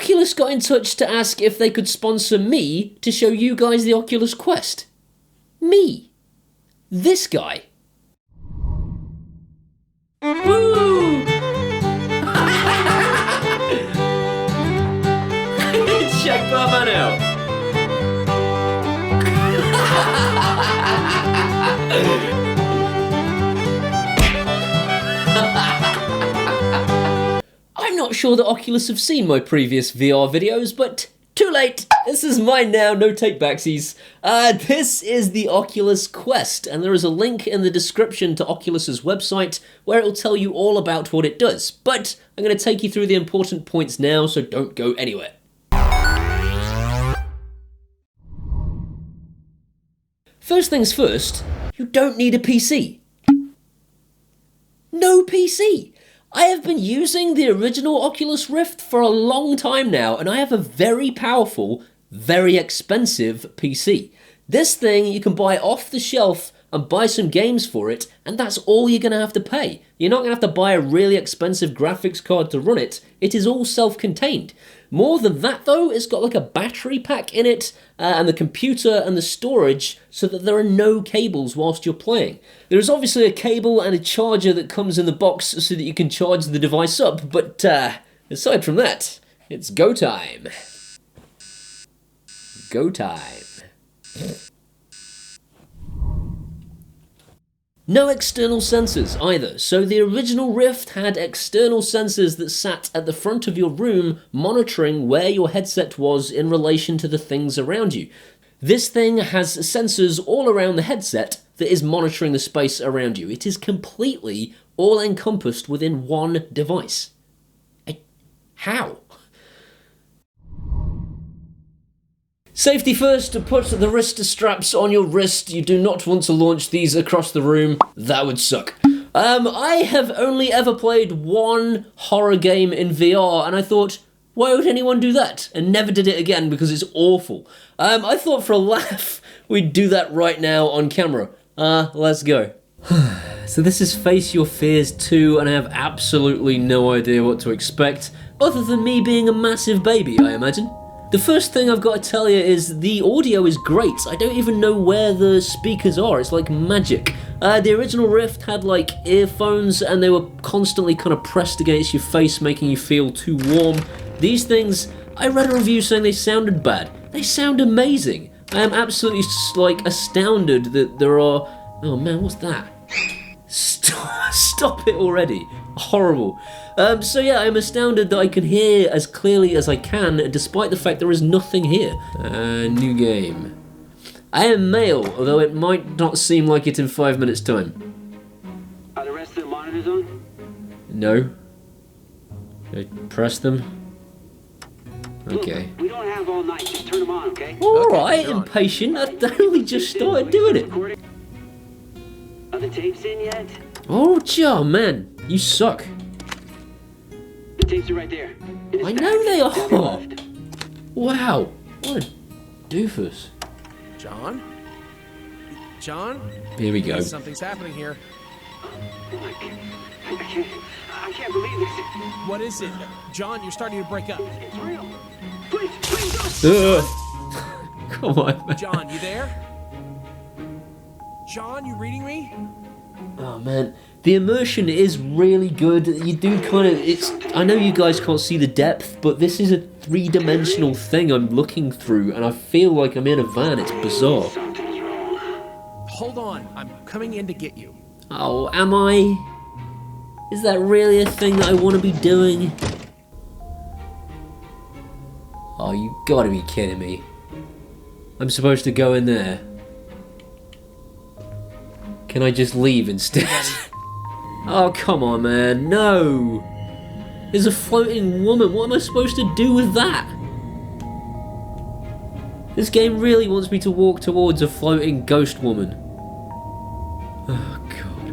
Oculus got in touch to ask if they could sponsor me to show you guys the Oculus Quest. Me. This guy. Woo! Check Baba out. I'm not sure that Oculus have seen my previous VR videos, but too late. This is mine now, no take backsies. This is the Oculus Quest, and there is a link in the description to Oculus's website where it will tell you all about what it does. But I'm going to take you through the important points now, so don't go anywhere. First things first, you don't need a PC. No PC! I have been using the original Oculus Rift for a long time now, and I have a very powerful, very expensive PC. This thing you can buy off the shelf and buy some games for it, and that's all you're going to have to pay. You're not going to have to buy a really expensive graphics card to run it. It is all self-contained. More than that though, it's got like a battery pack in it, and the computer and the storage, so that there are no cables whilst you're playing. There is obviously a cable and a charger that comes in the box so that you can charge the device up, but aside from that, it's go time. Go time. No external sensors either, so the original Rift had external sensors that sat at the front of your room monitoring where your headset was in relation to the things around you. This thing has sensors all around the headset that is monitoring the space around you. It is completely all encompassed within one device. How? Safety first, to put the wrist straps on your wrist. You do not want to launch these across the room. That would suck. I have only ever played one horror game in VR, and I thought, why would anyone do that? And never did it again because it's awful. I thought for a laugh we'd do that right now on camera. Let's go. So this is Face Your Fears 2, and I have absolutely no idea what to expect, other than me being a massive baby, I imagine. The first thing I've got to tell you is the audio is great. I don't even know where the speakers are. It's like magic. The original Rift had like earphones and they were constantly kind of pressed against your face, making you feel too warm. These things, I read a review saying they sounded bad. They sound amazing. I am absolutely like astounded that there are... Oh man, what's that? Stop it already. Horrible. So yeah, I'm astounded that I can hear as clearly as I can, despite the fact there is nothing here. New game. I am male, although it might not seem like it in 5 minutes' time. Are the rest of the monitors on? No. I press them. Okay. Look, we don't have all night. Just turn them on, okay? Alright, impatient. I only just started doing it. Are the tapes in yet? Oh, man. You suck. The tapes are right there. I know they are. Wow. What a doofus. John? John? Here we go. Something's happening here. I can't believe this. What is it? John, you're starting to break up. It's real. Please don't. Come on, man. John, you there? John, you reading me? Oh man, the immersion is really good. You do kind of, I know you guys can't see the depth, but this is a three-dimensional thing I'm looking through, and I feel like I'm in a van. It's bizarre. Something's wrong. Hold on, I'm coming in to get you. Oh, am I? Is that really a thing that I want to be doing? Oh, you gotta be kidding me. I'm supposed to go in there. Can I just leave instead? Oh, come on, man. No! There's a floating woman. What am I supposed to do with that? This game really wants me to walk towards a floating ghost woman. Oh, God.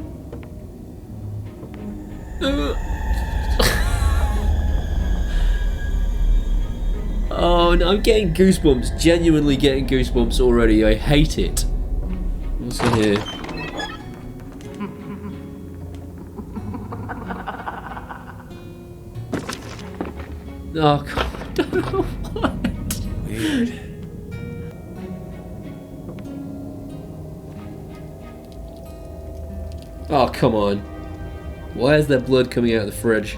Oh, no, I'm getting goosebumps. Genuinely getting goosebumps already. I hate it. What's in here? Oh, God. Weird. Oh, come on. Why is there blood coming out of the fridge?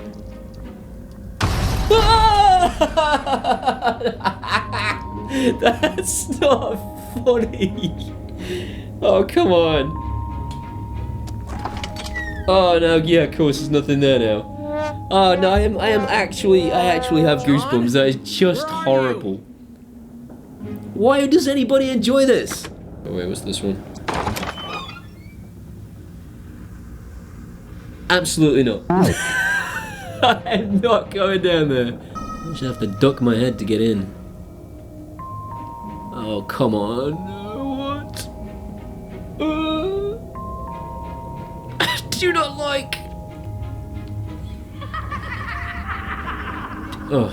That's not funny. Oh, come on. Oh, no, yeah, of course, there's nothing there now. Oh, no, I actually have goosebumps. That is just horrible. Why does anybody enjoy this? Oh, wait, what's this one? Absolutely not. I'm not going down there. I should have to duck my head to get in. Oh, come on. No, what? I do not like. Oh,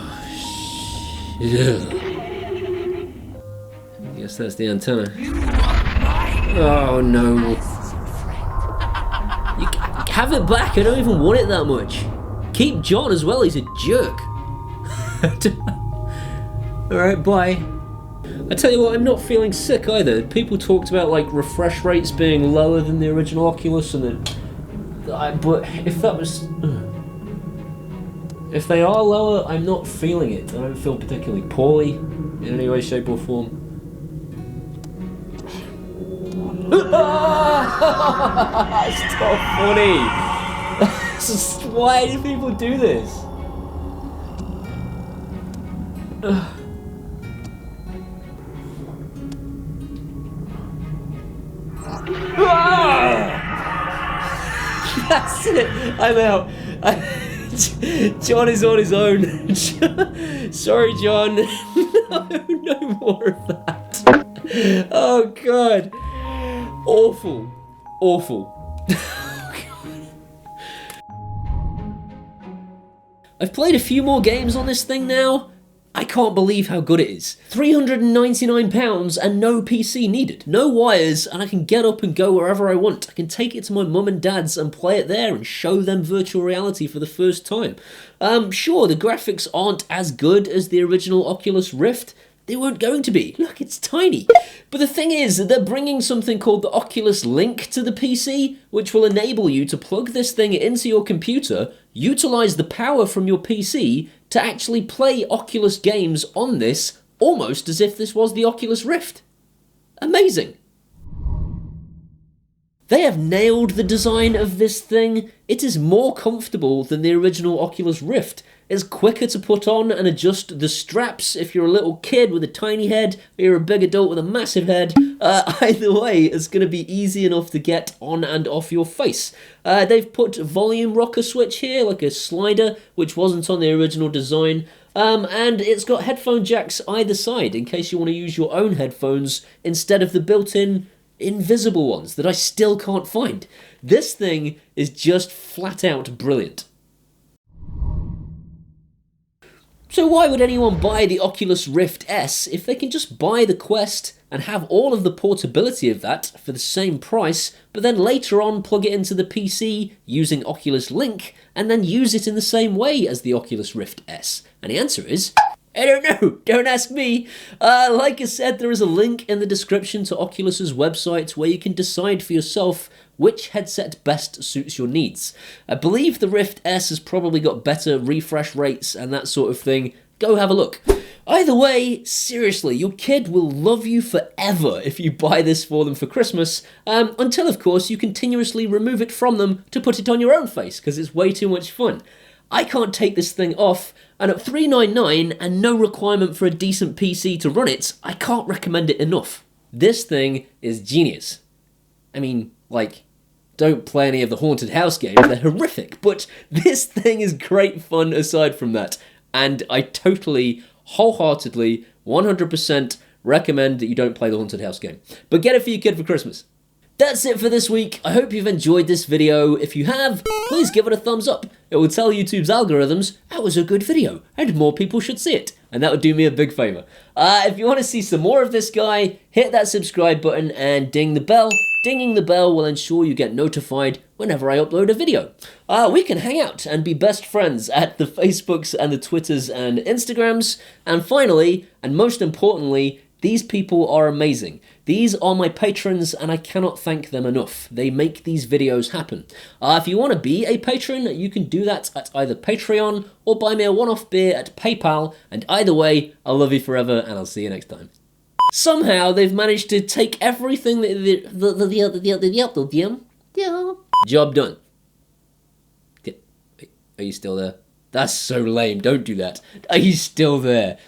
shit. I guess that's the antenna. Oh, no. You have it back. I don't even want it that much. Keep John as well. He's a jerk. Alright, bye. I tell you what, I'm not feeling sick either. People talked about like refresh rates being lower than the original Oculus, and but if that was, if they are lower, I'm not feeling it. I don't feel particularly poorly in any way, shape, or form. It's not funny. Why do people do this? That's it. I'm out. John is on his own. Sorry, John. No more of that. Oh God. Awful. Awful. I've played a few more games on this thing now. I can't believe how good it is. £399 and no PC needed. No wires, and I can get up and go wherever I want. I can take it to my mum and dad's and play it there and show them virtual reality for the first time. Sure, the graphics aren't as good as the original Oculus Rift. They weren't going to be. Look, it's tiny. But the thing is, they're bringing something called the Oculus Link to the PC, which will enable you to plug this thing into your computer, utilize the power from your PC to actually play Oculus games on this, almost as if this was the Oculus Rift. Amazing. They have nailed the design of this thing. It is more comfortable than the original Oculus Rift. It's quicker to put on and adjust the straps if you're a little kid with a tiny head or you're a big adult with a massive head. Either way, it's going to be easy enough to get on and off your face. They've put volume rocker switch here, like a slider, which wasn't on the original design. And it's got headphone jacks either side in case you want to use your own headphones instead of the built-in invisible ones that I still can't find. This thing is just flat out brilliant. So why would anyone buy the Oculus Rift S if they can just buy the Quest and have all of the portability of that for the same price, but then later on plug it into the PC using Oculus Link and then use it in the same way as the Oculus Rift S? And the answer is, I don't know, don't ask me. Like I said, there is a link in the description to Oculus's website where you can decide for yourself which headset best suits your needs. I believe the Rift S has probably got better refresh rates and that sort of thing. Go have a look. Either way, seriously, your kid will love you forever if you buy this for them for Christmas, until of course you continuously remove it from them to put it on your own face, because it's way too much fun. I can't take this thing off, and at $399 and no requirement for a decent PC to run it, I can't recommend it enough. This thing is genius. I mean, like, don't play any of the Haunted House games, they're horrific, but this thing is great fun aside from that, and I totally, wholeheartedly, 100% recommend that you don't play the Haunted House game. But get it for your kid for Christmas. That's it for this week. I hope you've enjoyed this video. If you have, please give it a thumbs up. It will tell YouTube's algorithms that was a good video and more people should see it. And that would do me a big favor. If you want to see some more of this guy, hit that subscribe button and ding the bell. Dinging the bell will ensure you get notified whenever I upload a video. We can hang out and be best friends at the Facebooks and the Twitters and Instagrams. And finally, and most importantly, these people are amazing. These are my patrons and I cannot thank them enough. They make these videos happen. If you want to be a patron, you can do that at either Patreon or buy me a one-off beer at PayPal. And either way, I love you forever and I'll see you next time. Somehow they've managed to take everything job done. Are you still there? That's so lame. Don't do that. Are you still there?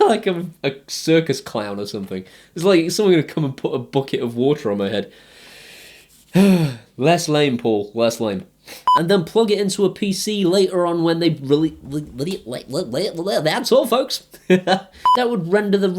Like I'm a circus clown or something. It's like someone gonna come and put a bucket of water on my head. Less lame, Paul. Less lame. And then plug it into a PC later on when they really... That's all, folks. That would render the...